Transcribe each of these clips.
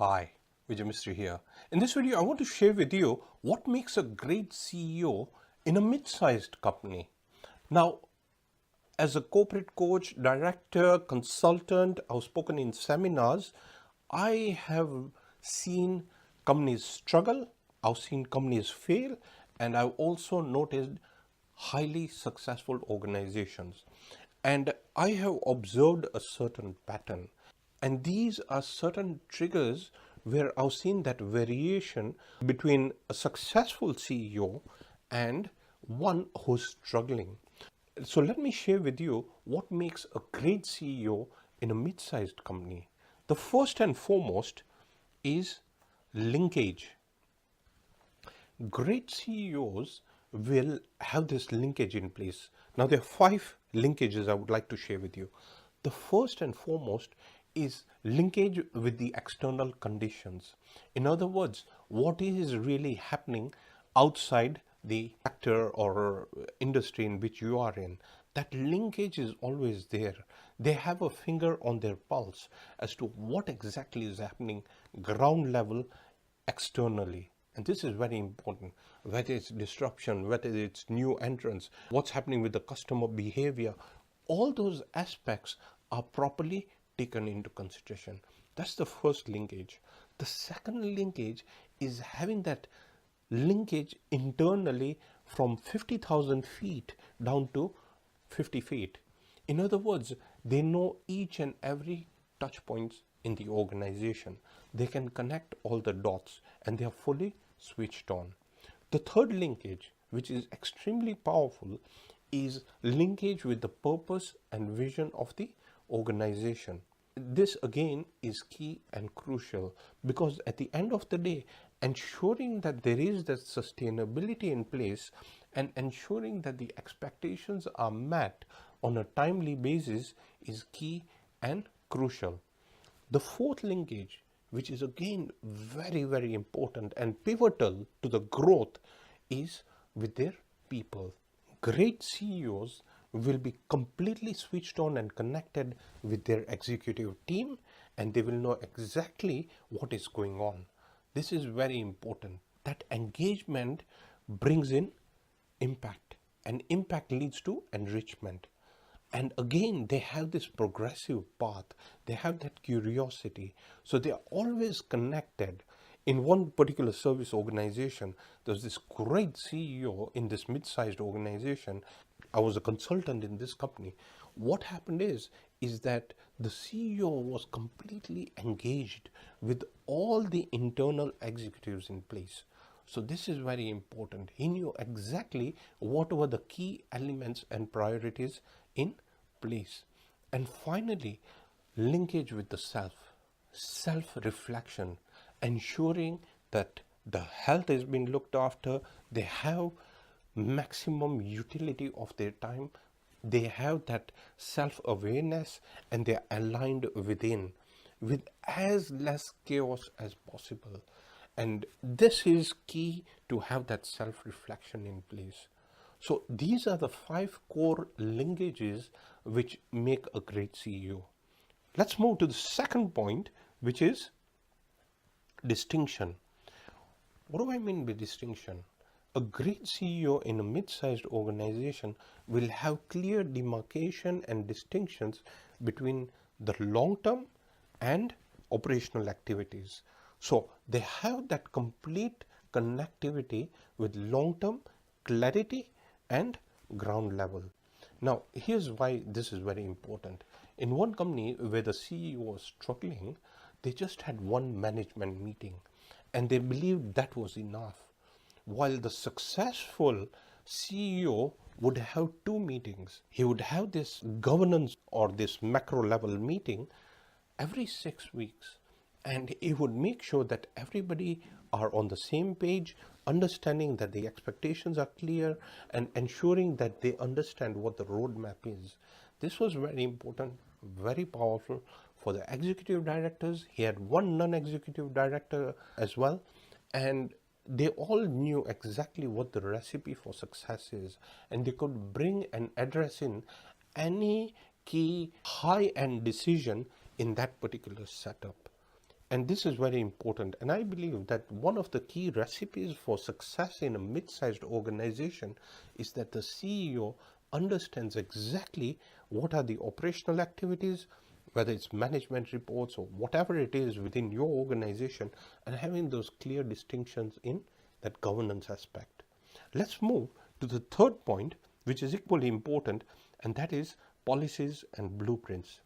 Hi, Vijay Mistry here. In this video, I want to share with you what makes a great CEO in a mid-sized company. Now, as a corporate coach, director, consultant, I've spoken in seminars, I have seen companies struggle, I've seen companies fail, and I've also noticed highly successful organizations. And I have observed a certain pattern. And these are certain triggers where I've seen that variation between a successful CEO and one who's struggling. So let me share with you what makes a great CEO in a mid-sized company. The first and foremost is linkage. Great CEOs will have this linkage in place. Now, there are 5 linkages I would like to share with you. The first and foremost is linkage with the external conditions. In other words, what is really happening outside the sector or industry in which you are in. That linkage is always there. They have a finger on their pulse as to what exactly is happening ground level externally. And this is very important, whether it's disruption, whether it's new entrants, what's happening with the customer behavior, all those aspects are properly taken into consideration. That's the first linkage. The second linkage is having that linkage internally from 50,000 feet down to 50 feet. In other words, they know each and every touch points in the organization. They can connect all the dots and they are fully switched on. The third linkage, which is extremely powerful, is linkage with the purpose and vision of the organization. This again is key and crucial because at the end of the day, ensuring that there is that sustainability in place and ensuring that the expectations are met on a timely basis is key and crucial. The fourth linkage, which is again very important and pivotal to the growth, is with their people. Great CEOs will be completely switched on and connected with their executive team, and they will know exactly what is going on. This is very important. That engagement brings in impact, and impact leads to enrichment. And again, they have this progressive path, they have that curiosity, so they are always connected. In one particular service organization, there's this great CEO in this mid-sized organization. I was a consultant in this company. What happened is that the CEO was completely engaged with all the internal executives in place. So this is very important. He knew exactly what were the key elements and priorities in place. And finally, linkage with the self-reflection, ensuring that the health is being looked after, they have maximum utility of their time, they have that self-awareness, and they are aligned within with as less chaos as possible. And this is key to have that self-reflection in place. So these are the 5 core linkages which make a great CEO. Let's move to the second point, which is distinction. What do I mean by distinction? A great CEO in a mid-sized organization will have clear demarcation and distinctions between the long-term and operational activities. So they have that complete connectivity with long-term clarity and ground level. Now, here's why this is very important. In one company where the CEO was struggling, they just had one management meeting and they believed that was enough. While the successful CEO would have 2 meetings. He would have this governance or this macro level meeting every 6 weeks, and he would make sure that everybody are on the same page, understanding that the expectations are clear and ensuring that they understand what the roadmap is. This was very important, very powerful for the executive directors. He had one non-executive director as well, and they all knew exactly what the recipe for success is, and they could bring and address in any key high-end decision in that particular setup. And this is very important. And I believe that one of the key recipes for success in a mid-sized organization is that the CEO understands exactly what are the operational activities, whether it's management reports or whatever it is within your organization, and having those clear distinctions in that governance aspect. Let's move to the third point, which is equally important, and that is policies and blueprints.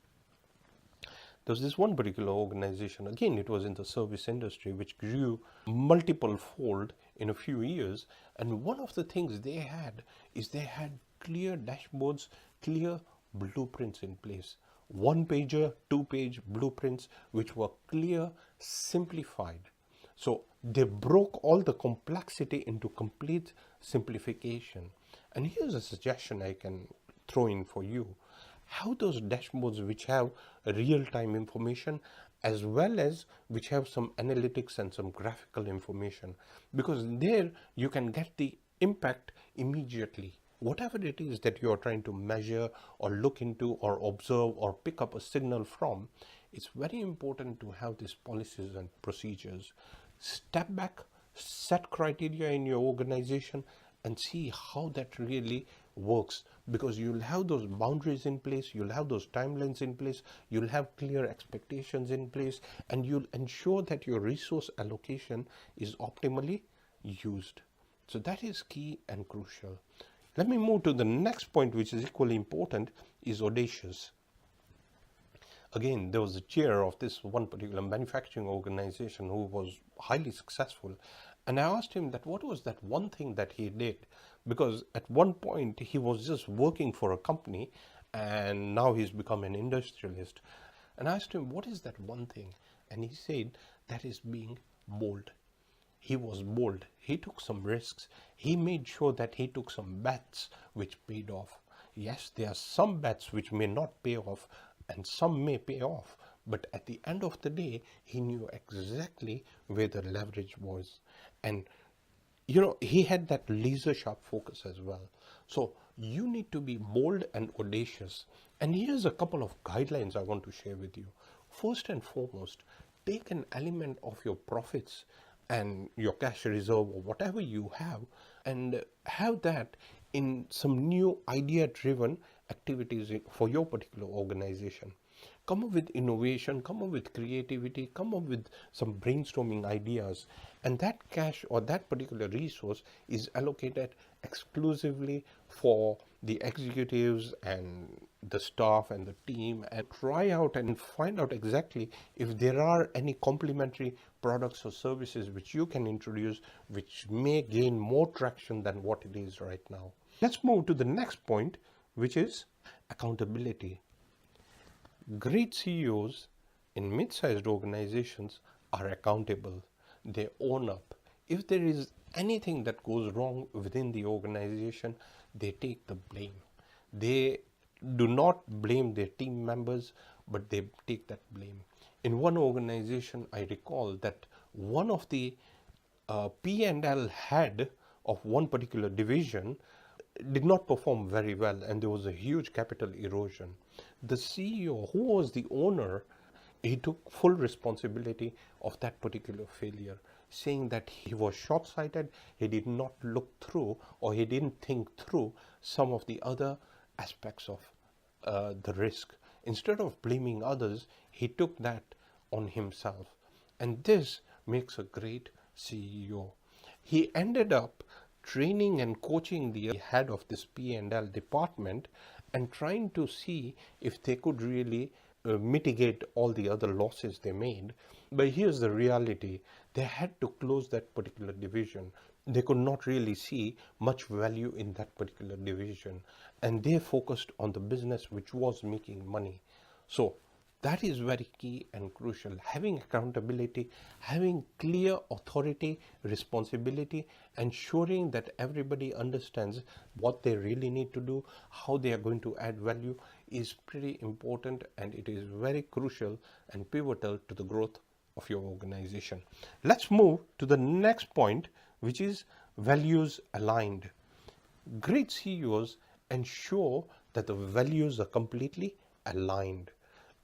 There was this one particular organization, again, it was in the service industry, which grew multiple fold in a few years. And one of the things they had is they had clear dashboards, clear blueprints in place. One pager, two-page blueprints, which were clear, simplified. So they broke all the complexity into complete simplification. And here's a suggestion I can throw in for you. How those dashboards which have real-time information as well as which have some analytics and some graphical information, because there you can get the impact immediately. Whatever it is that you are trying to measure or look into or observe or pick up a signal from, it's very important to have these policies and procedures. Step back, set criteria in your organization and see how that really works, because you'll have those boundaries in place, you'll have those timelines in place, you'll have clear expectations in place, and you'll ensure that your resource allocation is optimally used. So that is key and crucial. Let me move to the next point, which is equally important, is audacious. Again, there was a chair of this one particular manufacturing organization who was highly successful. And I asked him that what was that one thing that he did? Because at one point he was just working for a company and now he's become an industrialist. And I asked him, what is that one thing? And he said, that is being bold. He was bold. He took some risks. He made sure that he took some bets which paid off. Yes, there are some bets which may not pay off and some may pay off. But at the end of the day, he knew exactly where the leverage was. And, you know, he had that laser sharp focus as well. So you need to be bold and audacious. And here's a couple of guidelines I want to share with you. First and foremost, take an element of your profits and your cash reserve or whatever you have and have that in some new idea driven activities for your particular organization. Come up with innovation, come up with creativity, come up with some brainstorming ideas, and that cash or that particular resource is allocated exclusively for the executives and the staff and the team, and try out and find out exactly if there are any complementary products or services which you can introduce which may gain more traction than what it is right now. Let's move to the next point, which is accountability. Great CEOs in mid-sized organizations are accountable. They own up. If there is anything that goes wrong within the organization, they take the blame. They do not blame their team members, but they take that blame. In one organization, I recall that one of the P&L head of one particular division did not perform very well, and there was a huge capital erosion. The CEO, who was the owner, he took full responsibility of that particular failure, saying that he was short-sighted, he did not look through or he didn't think through some of the other aspects of the risk. Instead of blaming others, he took that on himself. And this makes a great CEO. He ended up training and coaching the head of this P&L department and trying to see if they could really mitigate all the other losses they made. But here's the reality. They had to close that particular division. They could not really see much value in that particular division. And they focused on the business which was making money. So that is very key and crucial. Having accountability, having clear authority, responsibility, ensuring that everybody understands what they really need to do, how they are going to add value is pretty important, and it is very crucial and pivotal to the growth of your organization. Let's move to the next point, which is values aligned. Great CEOs ensure that the values are completely aligned.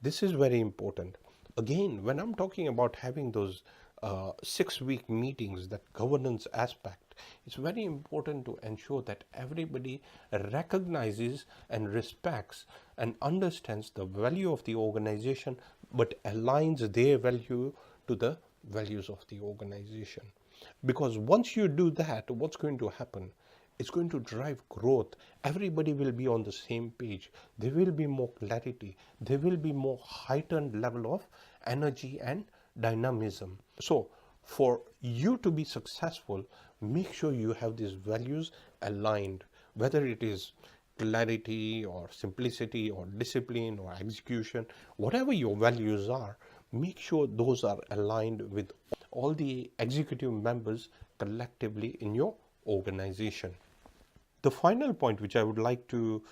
This is very important. Again, when I'm talking about having those 6-week meetings, that governance aspect, it's very important to ensure that everybody recognizes and respects and understands the value of the organization, but aligns their value to the values of the organization. Because once you do that, what's going to happen? It's going to drive growth. Everybody will be on the same page. There will be more clarity. There will be more heightened level of energy and dynamism. So for you to be successful, make sure you have these values aligned, whether it is clarity or simplicity or discipline or execution, whatever your values are, make sure those are aligned with all the executive members collectively in your organization. The final point which I would like to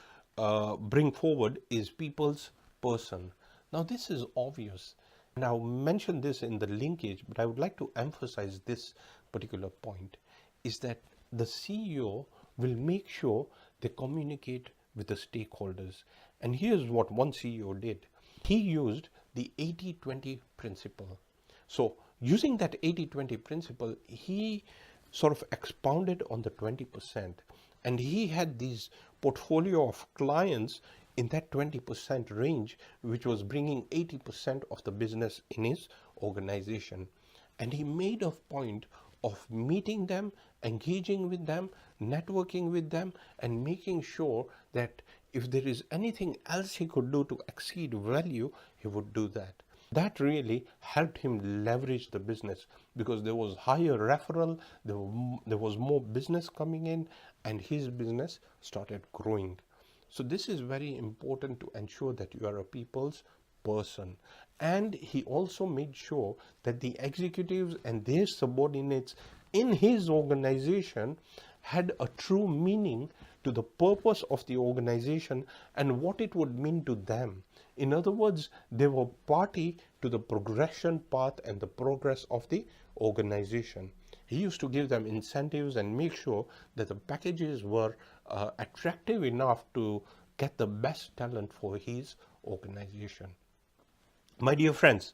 bring forward is people's person. Now this is obvious, and I'll mention this in the linkage, but I would like to emphasize this particular point, is that the CEO will make sure they communicate with the stakeholders. And here's what one CEO did. He used the 80-20 principle. So using that 80-20 principle, he sort of expounded on the 20%, and he had these portfolio of clients in that 20% range, which was bringing 80% of the business in his organization. And he made a point of meeting them, engaging with them, networking with them, and making sure that if there is anything else he could do to exceed value, he would do that. That really helped him leverage the business, because there was higher referral, there was more business coming in, and his business started growing. So this is very important to ensure that you are a people's person. And he also made sure that the executives and their subordinates in his organization had a true meaning to the purpose of the organization and what it would mean to them. In other words, they were party to the progression path and the progress of the organization. He used to give them incentives and make sure that the packages were attractive enough to get the best talent for his organization. My dear friends,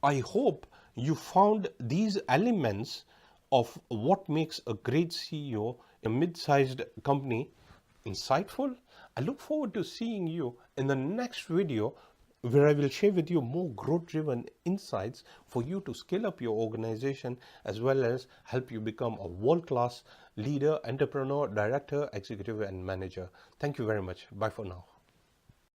I hope you found these elements of what makes a great CEO in a mid-sized company insightful. I look forward to seeing you in the next video, where I will share with you more growth-driven insights for you to scale up your organization, as well as help you become a world-class leader, entrepreneur, director, executive, and manager. Thank you very much. Bye for now.